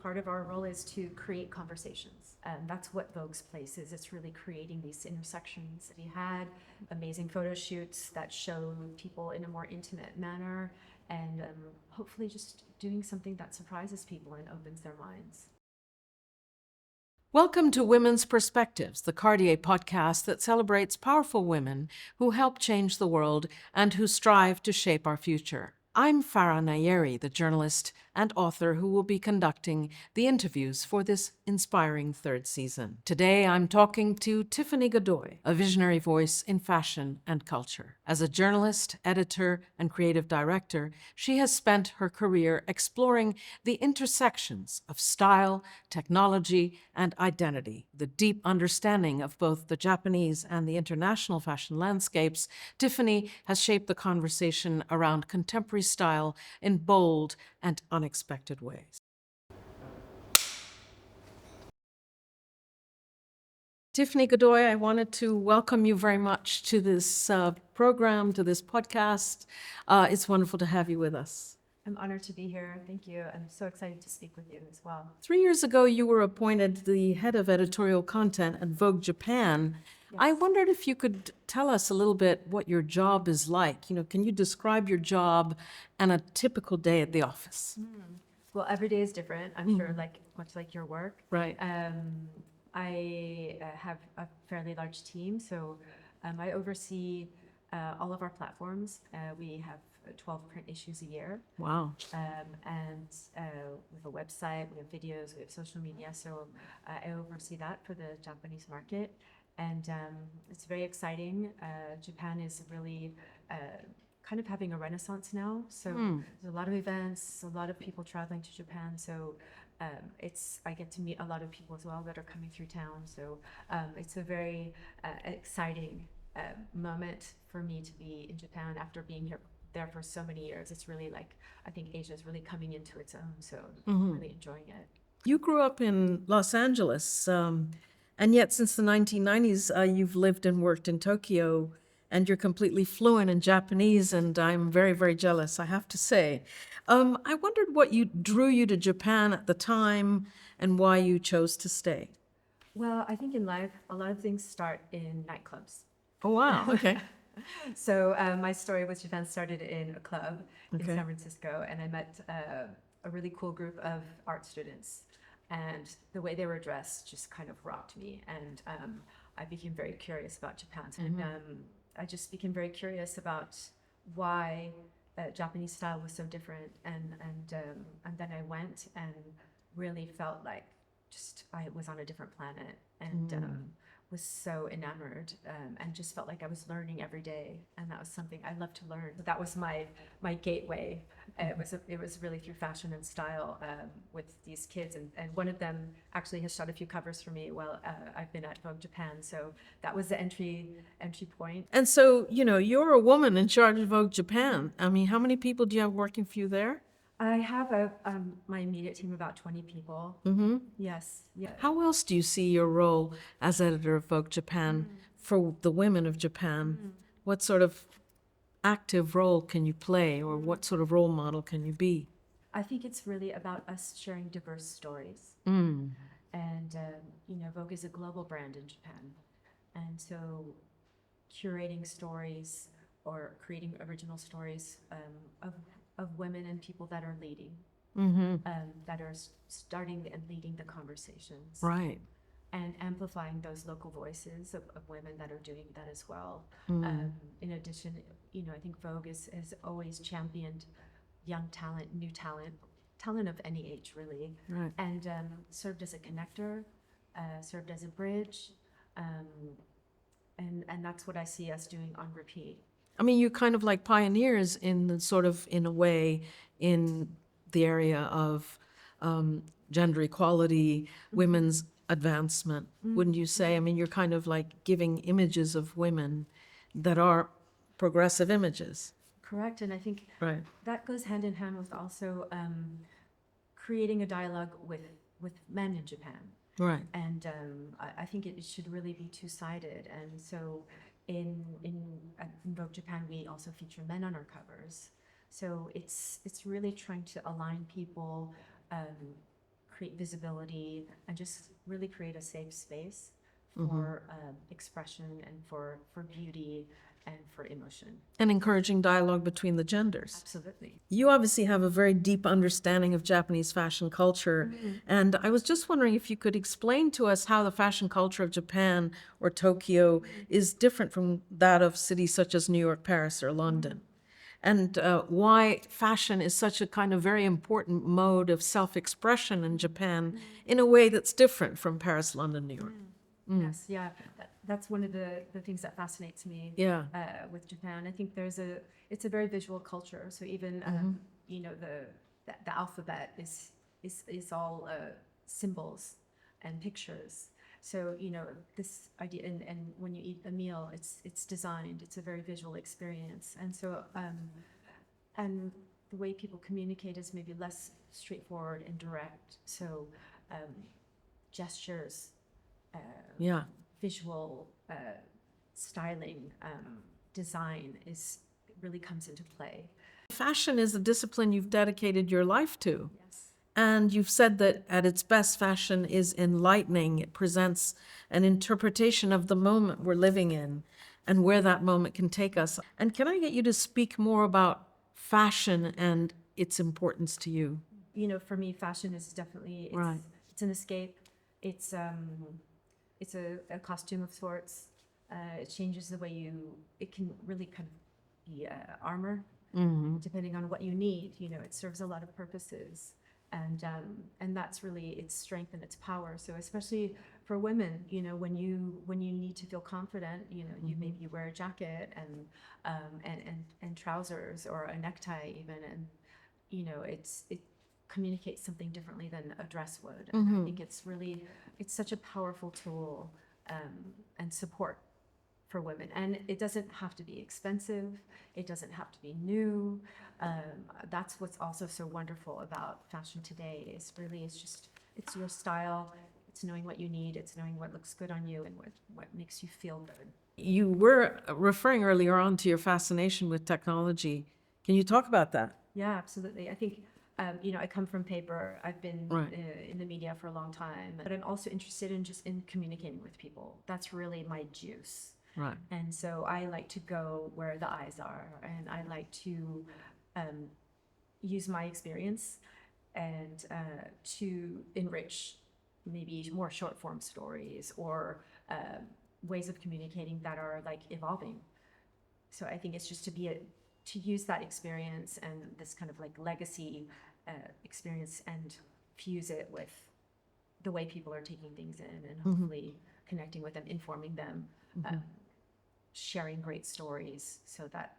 part of our role is to create conversations. That's what Vogue's place is. It's really creating these intersections. We had amazing photo shoots that show people in a more intimate manner, and hopefully just doing something that surprises people and opens their minds. Welcome to Women's Perspectives, the Cartier podcast that celebrates powerful women who help change the world and who strive to shape our future. I'm Farah Nayeri, the journalist and author who will be conducting the interviews for this inspiring third season. Today, I'm talking to Tiffany Godoy, a visionary voice in fashion and culture. As a journalist, editor, and creative director, she has spent her career exploring the intersections of style, technology, and identity. The deep understanding of both the Japanese and the international fashion landscapes, Tiffany has shaped the conversation around contemporary style in bold and unexpected ways. Tiffany Godoy, I wanted to welcome you very much to this program, to this podcast. It's wonderful to have you with us. I'm honored to be here. Thank you. I'm so excited to speak with you as well. 3 years ago, you were appointed the head of editorial content at Vogue Japan. Yes. I wondered if you could tell us a little bit what your job is like. Can you describe your job and a typical day at the office? Well, every day is different. I'm sure, much like your work. Right. I have a fairly large team, so I oversee all of our platforms. We have 12 print issues a year. Wow. And we have a website, we have videos, we have social media. So I oversee that for the Japanese market. And it's very exciting. Japan is really kind of having a renaissance now. So there's a lot of events, a lot of people traveling to Japan. So I get to meet a lot of people as well that are coming through town. So it's a very exciting moment for me to be in Japan after being there for so many years. It's really I think Asia is really coming into its own. So I'm really enjoying it. You grew up in Los Angeles, and yet since the 1990s, you've lived and worked in Tokyo, and you're completely fluent in Japanese, and I'm very, very jealous, I have to say. I wondered what drew you to Japan at the time and why you chose to stay. Well, I think in life, a lot of things start in nightclubs. Oh, wow. Okay. So my story with Japan started in a club in Okay. San Francisco, and I met a really cool group of art students. And the way they were dressed just kind of rocked me, and I became very curious about Japan. And I just became very curious about why Japanese style was so different. And then I went and really felt like just I was on a different planet, and was so enamored, and just felt like I was learning every day, and that was something I love to learn. That was my gateway. It was really through fashion and style with these kids, and one of them actually has shot a few covers for me while I've been at Vogue Japan. So that was the entry point. And so, you're a woman in charge of Vogue Japan. I mean, how many people do you have working for you there? I have my immediate team, about 20 people. Yes. Yeah. How else do you see your role as editor of Vogue Japan for the women of Japan? What sort of active role can you play, or what sort of role model can you be? I think it's really about us sharing diverse stories. And, Vogue is a global brand in Japan. And so curating stories or creating original stories of women and people that are leading, that are starting and leading the conversations. Right. And amplifying those local voices of women that are doing that as well. In addition, I think Vogue has always championed young talent, new talent of any age, really. Right. And served as a connector, served as a bridge, and that's what I see us doing on repeat. I mean, you're kind of like pioneers in a way, in the area of gender equality, women's advancement, wouldn't you say? I mean, you're kind of like giving images of women that are progressive images. Correct, and I think Right. that goes hand in hand with also creating a dialogue with men in Japan. Right. And I think it should really be two-sided. And so in Vogue Japan, we also feature men on our covers. So it's really trying to align people, create visibility and just really create a safe space for expression and for beauty and for emotion. And encouraging dialogue between the genders. Absolutely. You obviously have a very deep understanding of Japanese fashion culture. And I was just wondering if you could explain to us how the fashion culture of Japan or Tokyo is different from that of cities such as New York, Paris, or London. And why fashion is such a kind of very important mode of self-expression in Japan in a way that's different from Paris, London, New York. Yes, yeah, that's one of the things that fascinates me. Yeah. With Japan, I think it's a very visual culture. So even you know the alphabet is all symbols and pictures. So you know this idea, and when you eat a meal, it's designed. It's a very visual experience, and so and the way people communicate is maybe less straightforward and direct. So gestures. Yeah. Visual styling, design really comes into play. Fashion is a discipline you've dedicated your life to. Yes. And you've said that at its best, fashion is enlightening. It presents an interpretation of the moment we're living in and where that moment can take us. And can I get you to speak more about fashion and its importance to you? You know, for me, fashion is definitely, Right. It's an escape. It's a costume of sorts. It changes the way it can really kind of be armor, depending on what you need. You know, it serves a lot of purposes. And that's really its strength and its power. So especially for women, you know, when you need to feel confident, you know, you maybe wear a jacket and trousers or a necktie even, and you know, it communicates something differently than a dress would. And I think it's such a powerful tool and support for women. And it doesn't have to be expensive. It doesn't have to be new. That's what's also so wonderful about fashion today is really, it's your style. It's knowing what you need. It's knowing what looks good on you and what makes you feel good. You were referring earlier on to your fascination with technology. Can you talk about that? Yeah, absolutely. I think, you know, I come from paper. I've been Right. In the media for a long time, but I'm also interested in communicating with people. That's really my juice. Right. And so I like to go where the eyes are, and I like to use my experience and to enrich maybe more short form stories or ways of communicating that are like evolving. So I think it's just to use that experience and this kind of like legacy experience and fuse it with the way people are taking things in and hopefully connecting with them, informing them, sharing great stories so that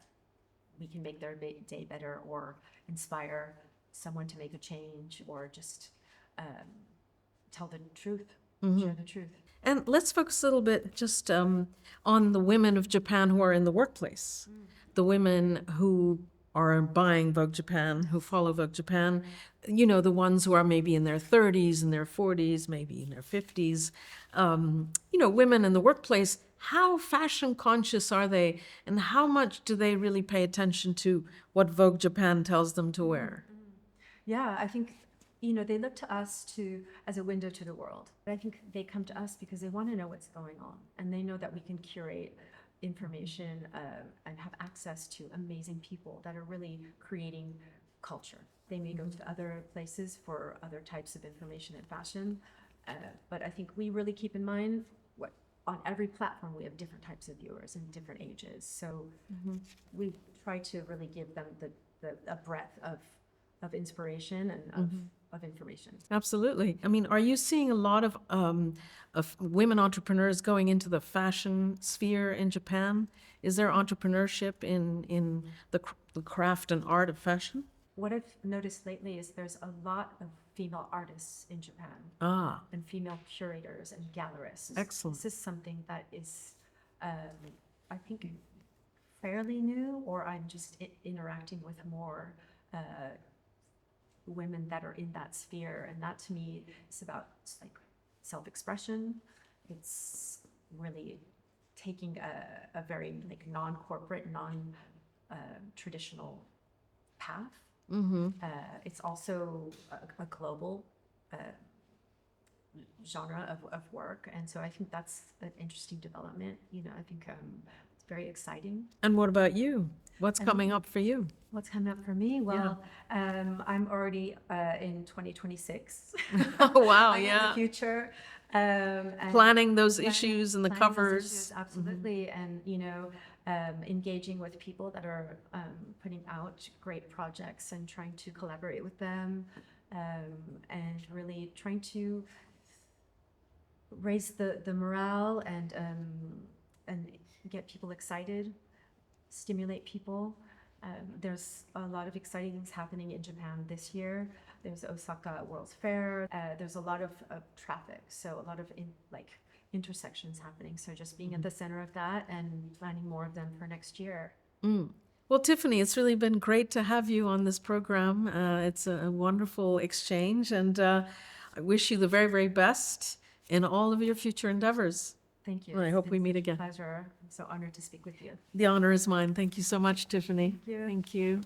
we can make their day better or inspire someone to make a change or just tell the truth, share the truth. And let's focus a little bit just on the women of Japan who are in the workplace, the women who are buying Vogue Japan, who follow Vogue Japan, you know, the ones who are maybe in their 30s and their 40s, maybe in their 50s, you know, women in the workplace. How fashion conscious are they, and how much do they really pay attention to what Vogue Japan tells them to wear? Yeah, I think, you know, they look to us as a window to the world. But I think they come to us because they want to know what's going on, and they know that we can curate information and have access to amazing people that are really creating culture. They may go to other places for other types of information and fashion, but I think we really keep in mind on every platform we have different types of viewers and different ages. So we try to really give them a breadth of inspiration and of information. Absolutely. I mean, are you seeing a lot of women entrepreneurs going into the fashion sphere in Japan? Is there entrepreneurship in the craft and art of fashion? What I've noticed lately is there's a lot of female artists in Japan. And female curators and gallerists. Excellent. This is something that is, I think, fairly new, or I'm just interacting with more women that are in that sphere, and that to me is about like self-expression. It's really taking a very like non-corporate, non-traditional path. It's also a global genre of work. And so I think that's an interesting development. I think it's very exciting. And what about you? What's And- coming up for you? What's coming up for me? Well, I'm already in 2026. Oh, wow, I'm in yeah. the future. And Planning those planning- issues and the planning those covers. issues, absolutely. And, engaging with people that are putting out great projects and trying to collaborate with them, and really trying to raise the morale and get people excited, stimulate people. There's a lot of exciting things happening in Japan this year. There's Osaka World's Fair. There's a lot of traffic, so a lot of intersections happening. So just being at the center of that and planning more of them for next year. Well, Tiffany, it's really been great to have you on this program. It's a wonderful exchange, and I wish you the very, very best in all of your future endeavors. Thank you. And I hope It's we been meet such a again. pleasure. I'm so honored to speak with you. The honor is mine. Thank you so much, Tiffany. Thank you. Thank you.